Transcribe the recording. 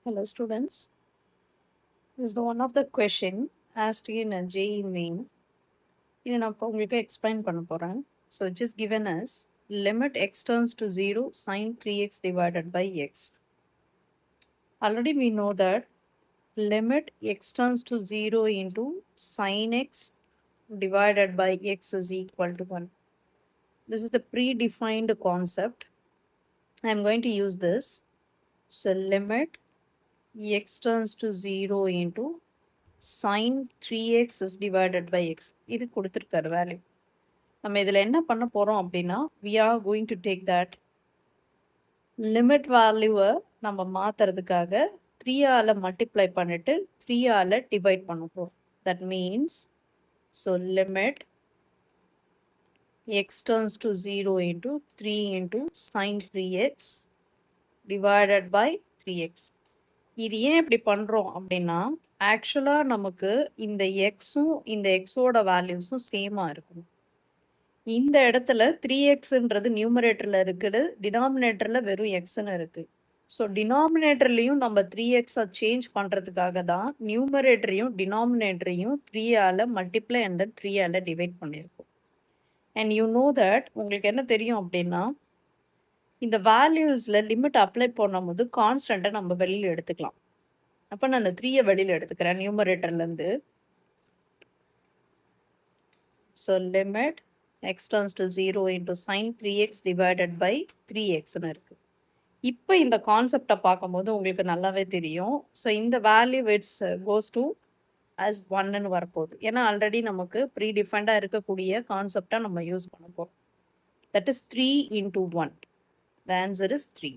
Hello students, this is the one of the question asked in a JEE main. இதை நான் இப்போ உங்களுக்கு explain பண்ண போறேன். So just given us limit x turns to 0 sin 3x divided by x. Already we know that limit x turns to 0 into sin x divided by x is equal to 1. This is the predefined concept. I am going to use this. So limit x turns to 0 into sin 3x is divided by x. இது கொடுத்திருக்காரு value. நம்ம இதில் என்ன பண்ண போகிறோம் அப்படின்னா we are going to take that limit வேல்யூவை நம்ம மாற்றுறதுக்காக 3ஆல் மல்டிப்ளை பண்ணிட்டு 3ஆல் டிவைட் பண்ண போகிறோம். That means so limit x turns to 0 into 3 into sin 3x divided by 3x. இது ஏன் இப்படி பண்ணுறோம் அப்படின்னா ஆக்சுவலாக நமக்கு இந்த எக்ஸும் இந்த எக்ஸோட வேல்யூஸும் சேமாக இருக்கும். இந்த இடத்துல 3xன்றது நியூமரேட்டரில் இருக்குது, டினாமினேட்டரில் வெறும் எக்ஸ்ன்னு இருக்குது. ஸோ டினாமினேட்டர்லேயும் நம்ம 3xை சேஞ்ச் பண்ணுறதுக்காக தான் நியூமரேட்டரையும் டினாமினேட்டரையும் 3ஆல் மல்டிப்ளை அண்ட் 3ஆல் டிவைட் பண்ணியிருக்கோம். அண்ட் யூ நோ தட் உங்களுக்கு என்ன தெரியும் அப்படின்னா இந்த வேல்யூஸில் லிமிட் அப்ளை பண்ணும்போது கான்ஸ்டண்ட்டை நம்ம வெளியில் எடுத்துக்கலாம். அப்போ நான் அந்த 3ஐ வெளியில் எடுத்துக்கிறேன் நியூமரேட்டர்லேருந்து. So limit x turns to 0 into sin 3x divided by 3xன்னு இருக்குது. இப்போ இந்த கான்செப்டை பார்க்கும்போது உங்களுக்கு நல்லாவே தெரியும். ஸோ இந்த value it's goes to as 1ன்னு வரப்போகுது. ஏன்னா ஆல்ரெடி நமக்கு ப்ரீடிஃபைண்டாக இருக்கக்கூடிய கான்செப்டை நம்ம யூஸ் பண்ண போகிறோம். That is 3 into 1. The answer is 3.